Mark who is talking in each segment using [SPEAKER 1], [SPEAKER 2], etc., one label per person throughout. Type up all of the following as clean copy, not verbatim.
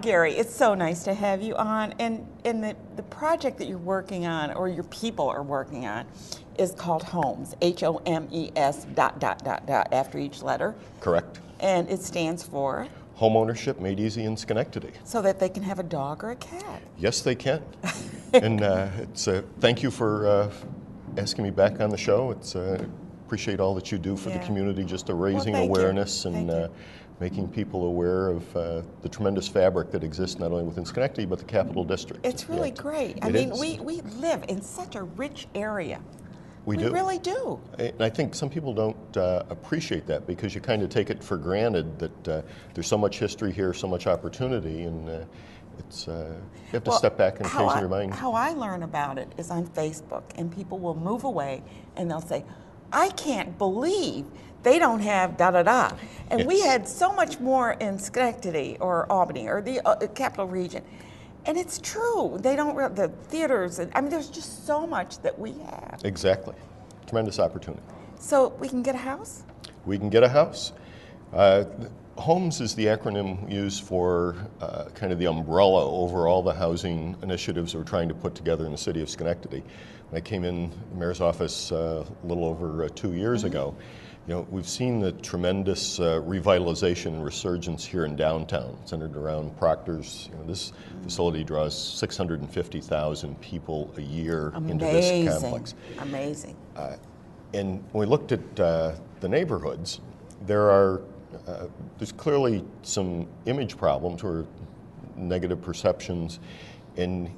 [SPEAKER 1] Gary, it's so nice to have you on. And the project that you're working on, or your people are working on, is called H.O.M.E.S, H-O-M-E-S ... after each letter.
[SPEAKER 2] Correct.
[SPEAKER 1] And it stands for?
[SPEAKER 2] Home ownership made easy in Schenectady.
[SPEAKER 1] So that they can have a dog or a cat.
[SPEAKER 2] Yes, they can. And thank you for asking me back on the show. Appreciate all that you do for the community, just raising awareness and making people aware of the tremendous fabric that exists not only within Schenectady, but the Capital District.
[SPEAKER 1] It's really great. I mean, we live in such a rich area. We really do.
[SPEAKER 2] And I think some people don't appreciate that because you kind of take it for granted that there's so much history here, so much opportunity, and you have to step back and change your mind.
[SPEAKER 1] How I learn about it is on Facebook, and people will move away and they'll say, I can't believe they don't have da-da-da. And we had so much more in Schenectady or Albany or the Capital Region. And it's true. They don't, the theaters, I mean, there's just so much that we have.
[SPEAKER 2] Exactly. Tremendous opportunity.
[SPEAKER 1] So we can get a house?
[SPEAKER 2] We can get a house. H.O.M.E.S is the acronym used for kind of the umbrella over all the housing initiatives we're trying to put together in the city of Schenectady. When I came in the mayor's office a little over 2 years ago, we've seen the tremendous revitalization and resurgence here in downtown, centered around Proctor's. This facility draws 650,000 people a year into this complex.
[SPEAKER 1] Amazing.
[SPEAKER 2] And when we looked at the neighborhoods, there's clearly some image problems or negative perceptions, and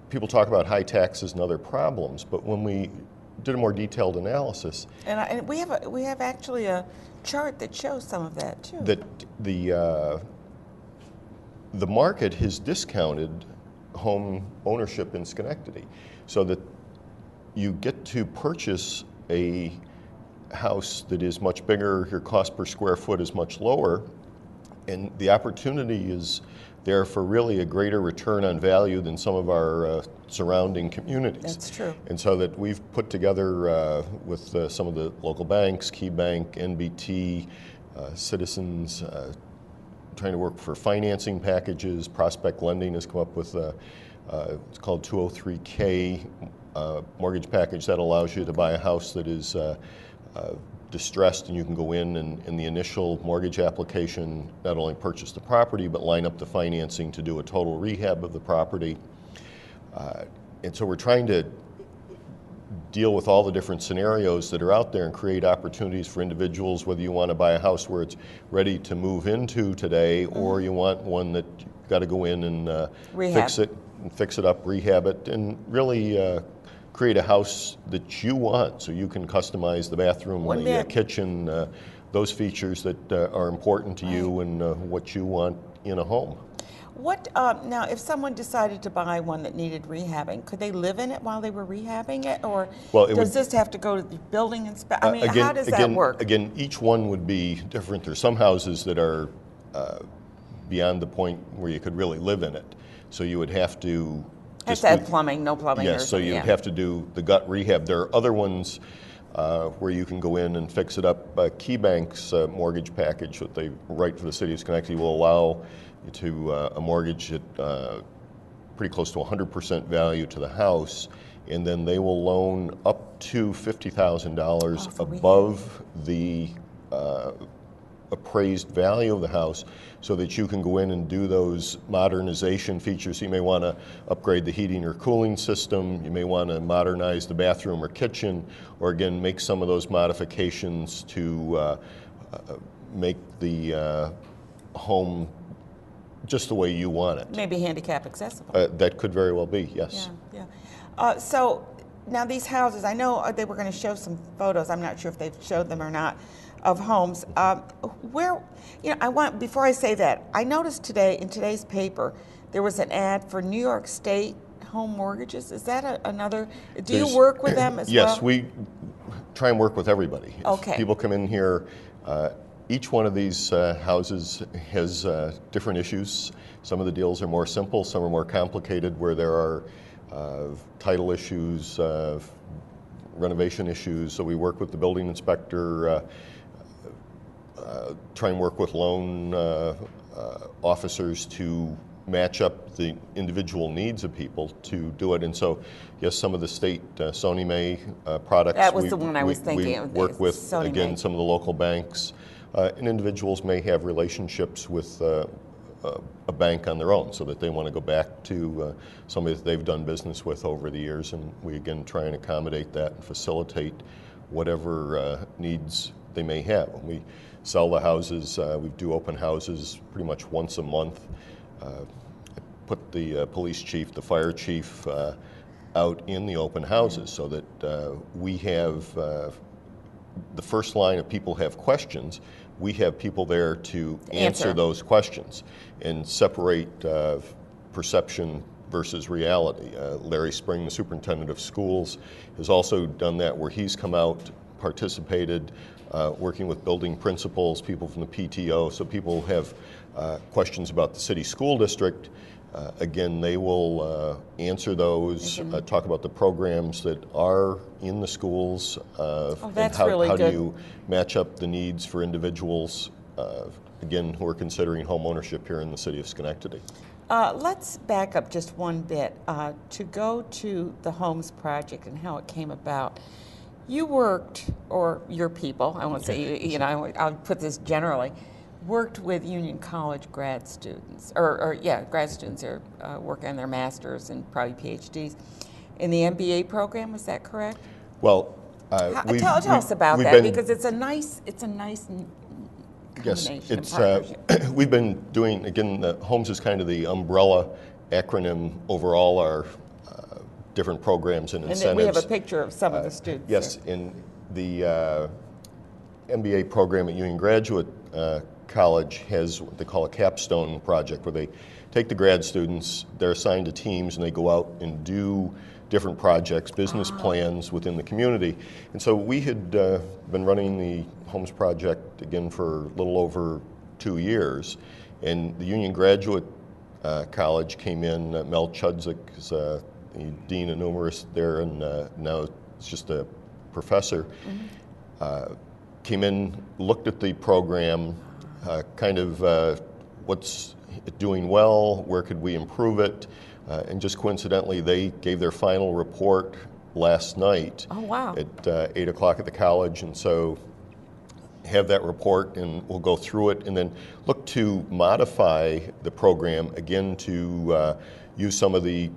[SPEAKER 2] people talk about high taxes and other problems, but when we did a more detailed analysis,
[SPEAKER 1] and we have actually a chart that shows some of that too.
[SPEAKER 2] That the market has discounted home ownership in Schenectady, so that you get to purchase a house that is much bigger, your cost per square foot is much lower, and the opportunity is there for really a greater return on value than some of our surrounding communities.
[SPEAKER 1] That's true.
[SPEAKER 2] And so that we've put together with some of the local banks, Key Bank, NBT, Citizens, trying to work for financing packages. Prospect Lending has come up with it's called 203K mortgage package that allows you to buy a house that is distressed, and you can go in and in the initial mortgage application not only purchase the property but line up the financing to do a total rehab of the property. And so we're trying to deal with all the different scenarios that are out there and create opportunities for individuals, whether you want to buy a house where it's ready to move into today, or you want one that you've got to go in and fix it up, rehab it, and really create a house that you want, so you can customize the bathroom, the kitchen, those features that are important to you and what you want in a home.
[SPEAKER 1] Now, if someone decided to buy one that needed rehabbing, could they live in it while they were rehabbing it, or does this have to go to the building inspector? I mean, how does that work?
[SPEAKER 2] Again, each one would be different. There's some houses that are beyond the point where you could really live in it, so you would have to
[SPEAKER 1] have plumbing, no plumbing.
[SPEAKER 2] Yes, so you'd have to do the gut rehab. There are other ones where you can go in and fix it up. Key Bank's mortgage package that they write for the city of Schenectady will allow you to a mortgage at pretty close to 100% value to the house, and then they will loan up to $50,000 above the appraised value of the house, so that you can go in and do those modernization features. You may want to upgrade the heating or cooling system, you may want to modernize the bathroom or kitchen, or again make some of those modifications to make the home just the way you want it.
[SPEAKER 1] Maybe handicap accessible.
[SPEAKER 2] That could very well be, yes.
[SPEAKER 1] So now these houses, I know they were going to show some photos, I'm not sure if they've showed them or not, of homes. Before I say that, I noticed today in today's paper there was an ad for New York State home mortgages. Is that another? Do you work with them as well?
[SPEAKER 2] Yes, we try and work with everybody.
[SPEAKER 1] Okay.
[SPEAKER 2] If people come in here, each one of these houses has different issues. Some of the deals are more simple, some are more complicated, where there are title issues, renovation issues. So we work with the building inspector. try and work with loan officers to match up the individual needs of people to do it. And so, yes, some of the state H.O.M.E.S products.
[SPEAKER 1] That was the one I was thinking of.
[SPEAKER 2] We work with,
[SPEAKER 1] H.O.M.E.S.
[SPEAKER 2] again, some of the local banks. And individuals may have relationships with a bank on their own, so that they want to go back to somebody that they've done business with over the years. And we, again, try and accommodate that and facilitate whatever needs they may have. When we sell the houses, we do open houses pretty much once a month. Put the police chief, the fire chief out in the open houses so that we have the first line of people have questions. We have people there to answer those questions and separate perception versus reality. Larry Spring, the superintendent of schools, has also done that, where he's come out, participated, working with building principals, people from the PTO, so people have questions about the city school district. Again, they will answer those, talk about the programs that are in the schools,
[SPEAKER 1] that's
[SPEAKER 2] and
[SPEAKER 1] really
[SPEAKER 2] how
[SPEAKER 1] good.
[SPEAKER 2] do you match up the needs for individuals, again, who are considering home ownership here in the city of Schenectady.
[SPEAKER 1] Let's back up just one bit to go to the H.O.M.E.S project and how it came about. You worked, or your people, I won't say you know, I'll put this generally, worked with Union College grad students, or grad students are working on their masters and probably PhDs in the MBA program. Was that correct?
[SPEAKER 2] Well,
[SPEAKER 1] tell us about that, because it's a nice combination.
[SPEAKER 2] Yes, it's we've been doing, again, the H.O.M.E.S is kind of the umbrella acronym over all our different programs and incentives.
[SPEAKER 1] And we have a picture of some of the students.
[SPEAKER 2] Yes,
[SPEAKER 1] there.
[SPEAKER 2] in the MBA program at Union Graduate College has what they call a capstone project, where they take the grad students, they're assigned to teams, and they go out and do different projects, business plans within the community. And so we had been running the H.O.M.E.S project, again, for a little over 2 years. And the Union Graduate College came in, Mel Chudzik is the dean enumerist there, and now it's just a professor. Came in, looked at the program, kind of what's it doing well, where could we improve it, and just coincidentally, they gave their final report last night.
[SPEAKER 1] Oh, wow.
[SPEAKER 2] At 8 o'clock at the college, and so have that report, and we'll go through it and then look to modify the program, again, to use some of the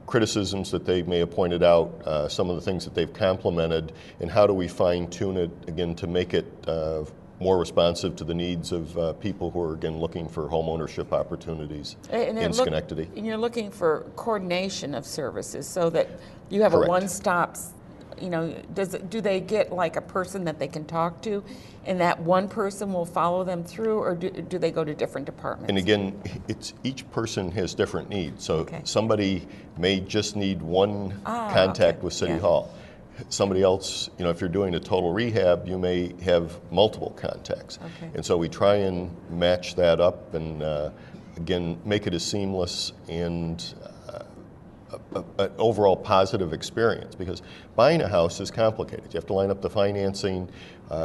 [SPEAKER 2] criticisms that they may have pointed out, some of the things that they've complimented, and how do we fine-tune it, again, to make it more responsive to the needs of people who are, again, looking for home ownership opportunities in Schenectady.
[SPEAKER 1] And you're looking for coordination of services so that you have
[SPEAKER 2] Correct.
[SPEAKER 1] a one-stop, you know, do they get like a person that they can talk to, and that one person will follow them through, or do they go to different departments?
[SPEAKER 2] And again, each person has different needs. So somebody may just need one contact with City Hall. Somebody else, you know, if you're doing a total rehab, you may have multiple contacts. And so we try and match that up and, again, make it a seamless and an overall positive experience, because buying a house is complicated. You have to line up the financing.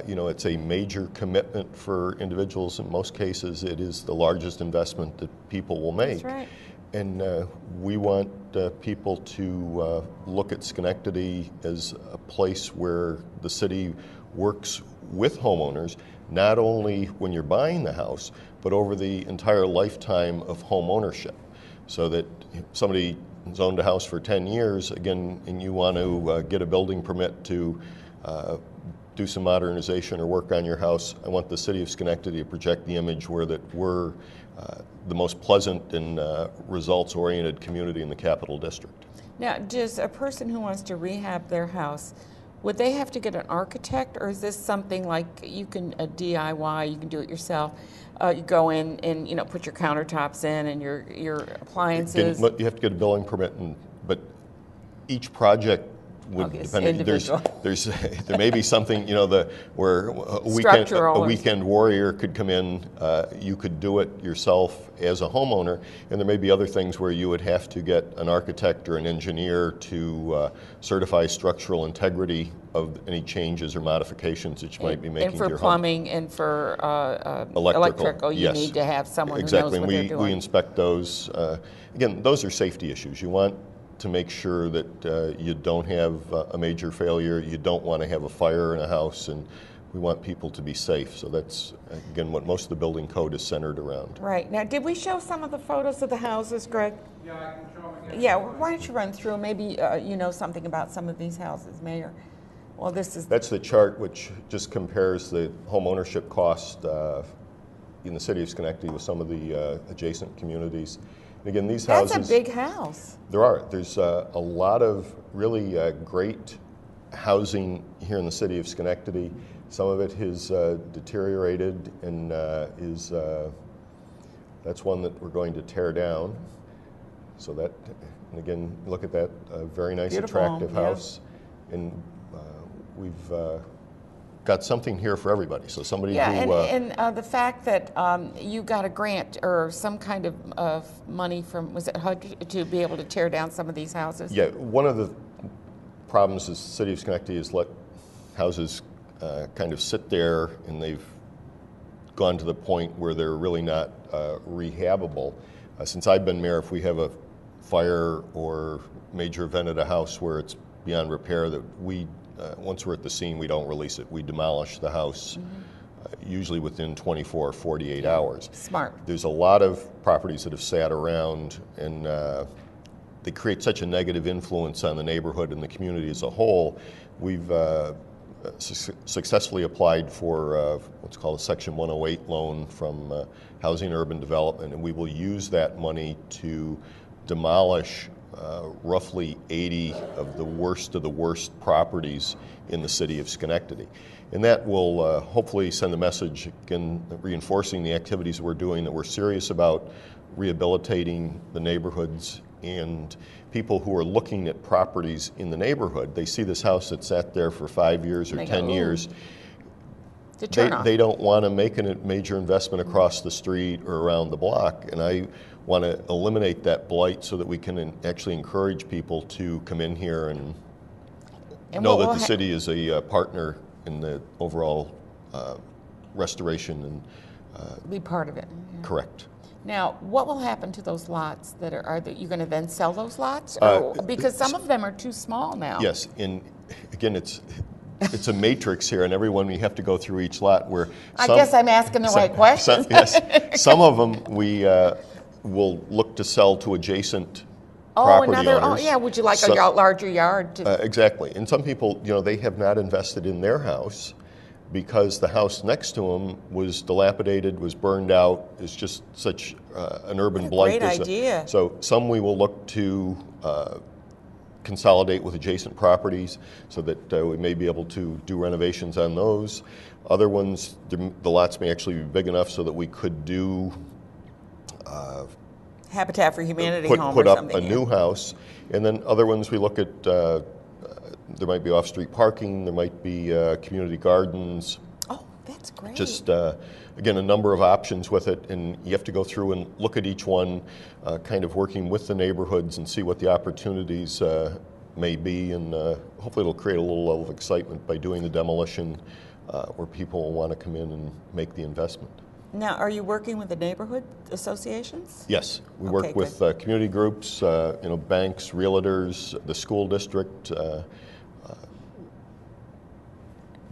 [SPEAKER 2] You know, it's a major commitment for individuals. In most cases, it is the largest investment that people will make.
[SPEAKER 1] That's right.
[SPEAKER 2] And we want people to look at Schenectady as a place where the city works with homeowners, not only when you're buying the house, but over the entire lifetime of home ownership. So that if somebody has owned a house for 10 years, again, and you want to get a building permit to do some modernization or work on your house, I want the city of Schenectady to project the image where that we're the most pleasant and results-oriented community in the Capital District.
[SPEAKER 1] Now, does a person who wants to rehab their house, would they have to get an architect, or is this something like you can a DIY, you can do it yourself? You go in and, you know, put your countertops in and your appliances.
[SPEAKER 2] Again, you have to get a building permit, but each project would
[SPEAKER 1] Okay, it's
[SPEAKER 2] depend.
[SPEAKER 1] individual.
[SPEAKER 2] There may be something, you know, where a
[SPEAKER 1] Structural or-
[SPEAKER 2] weekend warrior could come in. You could do it yourself as a homeowner, and there may be other things where you would have to get an architect or an engineer to certify structural integrity of any changes or modifications that you might be making
[SPEAKER 1] and
[SPEAKER 2] to
[SPEAKER 1] for
[SPEAKER 2] your
[SPEAKER 1] plumbing and for
[SPEAKER 2] electrical,
[SPEAKER 1] you
[SPEAKER 2] yes.
[SPEAKER 1] need to have someone
[SPEAKER 2] Exactly.
[SPEAKER 1] who knows what they're doing.
[SPEAKER 2] We inspect those. Again, those are safety issues. You want to make sure that you don't have a major failure. You don't want to have a fire in a house, and we want people to be safe. So that's, again, what most of the building code is centered around.
[SPEAKER 1] Right. Now, did we show some of the photos of the houses, Greg?
[SPEAKER 3] Yeah, I can show them again.
[SPEAKER 1] Yeah, why don't you run through, maybe you know something about some of these houses, Mayor? Well, this is...
[SPEAKER 2] That's the chart which just compares the home ownership cost in the city of Schenectady with some of the adjacent communities. And again, these houses...
[SPEAKER 1] That's a big house.
[SPEAKER 2] There's a lot of really great housing here in the city of Schenectady. Some of it has deteriorated, and that's one that we're going to tear down. So that, and again, look at that, very nice,
[SPEAKER 1] Beautiful
[SPEAKER 2] attractive
[SPEAKER 1] home, yeah.
[SPEAKER 2] house. And we've got something here for everybody. So somebody
[SPEAKER 1] Yeah,
[SPEAKER 2] who...
[SPEAKER 1] and the fact that you got a grant or some kind of money from, was it HUD, to be able to tear down some of these houses?
[SPEAKER 2] Yeah, one of the problems is the city of Schenectady has let houses kind of sit there, and they've gone to the point where they're really not rehabable. Since I've been mayor, if we have a fire or major event at a house where it's beyond repair, that we, once we're at the scene, we don't release it. We demolish the house, usually within 24 or 48 hours.
[SPEAKER 1] Smart.
[SPEAKER 2] There's a lot of properties that have sat around, and they create such a negative influence on the neighborhood and the community as a whole. We've successfully applied for what's called a Section 108 loan from Housing and Urban Development, and we will use that money to demolish roughly 80 of the worst properties in the city of Schenectady. And that will hopefully send a message, again, reinforcing the activities we're doing, that we're serious about rehabilitating the neighborhoods, and people who are looking at properties in the neighborhood, they see this house that sat there for 5 years or 10 years. They don't want to make a major investment across the street or around the block, and I want to eliminate that blight so that we can actually encourage people to come in here and know that the city is a partner in the overall restoration and
[SPEAKER 1] be part of it. Yeah.
[SPEAKER 2] Correct.
[SPEAKER 1] Now, what will happen to those lots that are you going to then sell those lots? Because some of them are too small now.
[SPEAKER 2] Yes, and again, it's a matrix here, and everyone, we have to go through each lot where...
[SPEAKER 1] I guess I'm asking the right questions.
[SPEAKER 2] Yes, some of them we will look to sell to adjacent property owners.
[SPEAKER 1] Oh, yeah, would you like a larger yard?
[SPEAKER 2] Exactly, and some people, you know, they have not invested in their house because the house next to them was dilapidated, was burned out. It's just such an urban blight.
[SPEAKER 1] Great idea.
[SPEAKER 2] So some we will look to consolidate with adjacent properties so that we may be able to do renovations on those. Other ones, the lots may actually be big enough so that we could do
[SPEAKER 1] Habitat for Humanity home
[SPEAKER 2] put
[SPEAKER 1] or
[SPEAKER 2] up
[SPEAKER 1] something.
[SPEAKER 2] a new house. And then other ones we look at, there might be off-street parking, there might be community gardens.
[SPEAKER 1] Oh, that's great.
[SPEAKER 2] Just, again, a number of options with it, and you have to go through and look at each one, kind of working with the neighborhoods and see what the opportunities may be, and hopefully it'll create a little level of excitement by doing the demolition where people will want to come in and make the investment.
[SPEAKER 1] Now, are you working with the neighborhood associations?
[SPEAKER 2] Yes, we work with community groups, banks, realtors, the school district,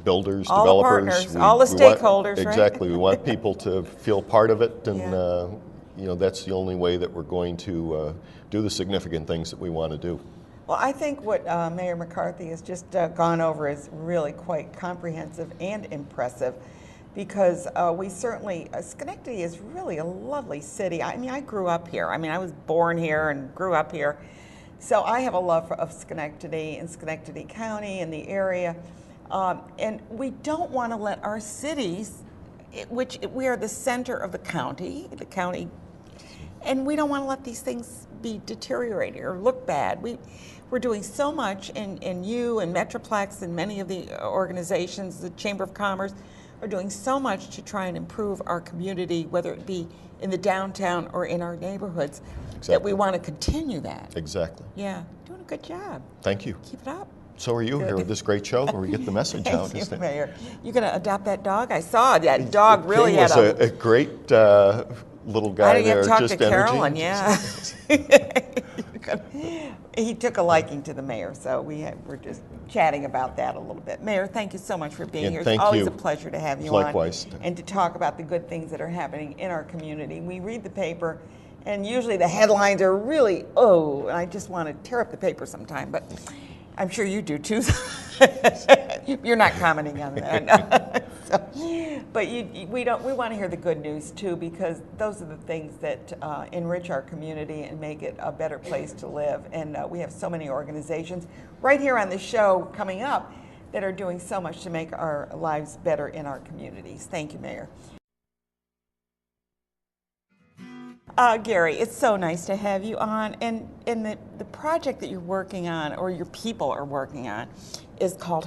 [SPEAKER 2] builders,
[SPEAKER 1] all
[SPEAKER 2] developers.
[SPEAKER 1] The partners, all the stakeholders, right?
[SPEAKER 2] Exactly. We want people to feel part of it, and that's the only way that we're going to do the significant things that we want to do.
[SPEAKER 1] Well, I think what Mayor McCarthy has just gone over is really quite comprehensive and impressive, because we certainly, Schenectady is really a lovely city. I mean, I grew up here. I mean, I was born here and grew up here. So I have a love of Schenectady and Schenectady County and the area. And we don't want to let our cities, which we are the center of the county, and we don't want to let these things be deteriorating or look bad. We're doing so much, and you and Metroplex and many of the organizations, the Chamber of Commerce, are doing so much to try and improve our community, whether it be in the downtown or in our neighborhoods, that we want to continue that.
[SPEAKER 2] Exactly.
[SPEAKER 1] Yeah, doing a good job.
[SPEAKER 2] Thank you.
[SPEAKER 1] Keep it up.
[SPEAKER 2] So are you here with this great show where we get the message out.
[SPEAKER 1] Thank you, Mayor. You going to adopt that dog? I saw that dog really
[SPEAKER 2] King
[SPEAKER 1] had
[SPEAKER 2] was a great little guy
[SPEAKER 1] I didn't
[SPEAKER 2] there.
[SPEAKER 1] Talk
[SPEAKER 2] just
[SPEAKER 1] to
[SPEAKER 2] energy.
[SPEAKER 1] Carolyn, yeah. He took a liking to the mayor, so we're just chatting about that a little bit. Mayor, thank you so much for being here. It's always a pleasure to have you
[SPEAKER 2] Likewise.
[SPEAKER 1] on and to talk about the good things that are happening in our community. We read the paper, and usually the headlines are really, and I just want to tear up the paper sometime, but I'm sure you do too. You're not commenting on that. But we want to hear the good news too, because those are the things that enrich our community and make it a better place to live. And we have so many organizations right here on the show coming up that are doing so much to make our lives better in our communities. Thank you, Mayor. Gary, it's so nice to have you on. And the project that you're working on, or your people are working on, is called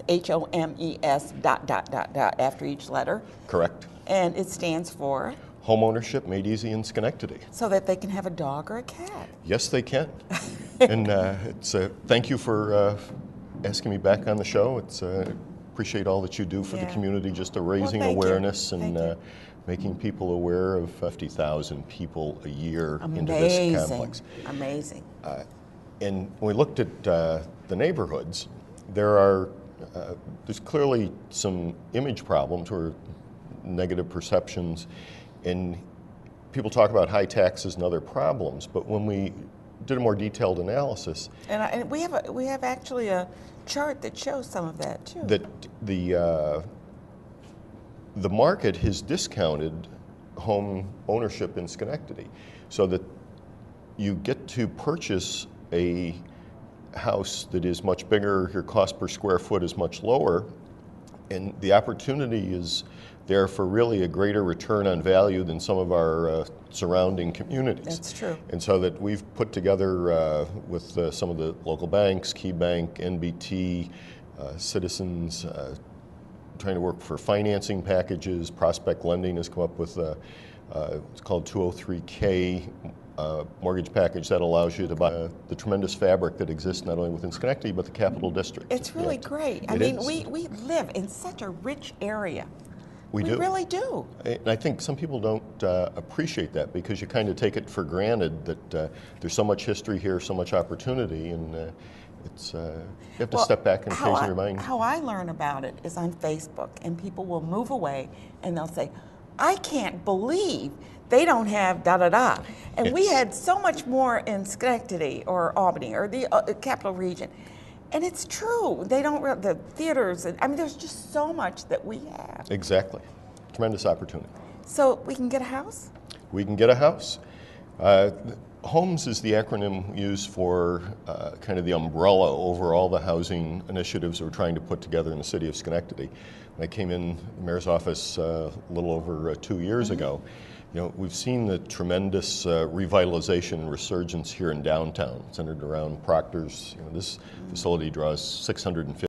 [SPEAKER 1] H.O.M.E.S, H-O.M.E.S ... after each letter.
[SPEAKER 2] Correct.
[SPEAKER 1] And it stands for?
[SPEAKER 2] Home ownership made easy in Schenectady.
[SPEAKER 1] So that they can have a dog or a cat.
[SPEAKER 2] Yes, they can. And thank you for asking me back on the show. Appreciate all that you do for the community, just raising awareness and making people aware of 50,000 people a year into this complex.
[SPEAKER 1] Amazing.
[SPEAKER 2] And when we looked at the neighborhoods, there's clearly some image problems or negative perceptions, and people talk about high taxes and other problems, but when we did a more detailed analysis,
[SPEAKER 1] and we have actually a chart that shows some of that too.
[SPEAKER 2] That the market has discounted home ownership in Schenectady, so that you get to purchase a house that is much bigger, your cost per square foot is much lower, and the opportunity is there for really a greater return on value than some of our surrounding communities.
[SPEAKER 1] That's true.
[SPEAKER 2] And so that we've put together with some of the local banks, Key Bank, NBT, Citizens, trying to work for financing packages. Prospect Lending has come up with it's called 203K mortgage package that allows you to buy the tremendous fabric that exists not only within Schenectady but the Capital District.
[SPEAKER 1] It's really great. I mean, we live in such a rich area. We really do.
[SPEAKER 2] And I think some people don't appreciate that because you kind of take it for granted that there's so much history here, so much opportunity, and you have to step back and occasionally remind.
[SPEAKER 1] How I learn about it is on Facebook, and people will move away and they'll say, I can't believe they don't have da-da-da. And we had so much more in Schenectady or Albany or the Capital Region. And it's true. They don't, the theaters, I mean, there's just so much that we have.
[SPEAKER 2] Exactly. Tremendous opportunity.
[SPEAKER 1] So we can get a house?
[SPEAKER 2] We can get a house. H.O.M.E.S is the acronym used for kind of the umbrella over all the housing initiatives we're trying to put together in the city of Schenectady. When I came in the mayor's office a little over 2 years ago, we've seen the tremendous revitalization and resurgence here in downtown, centered around Proctor's. This facility draws 650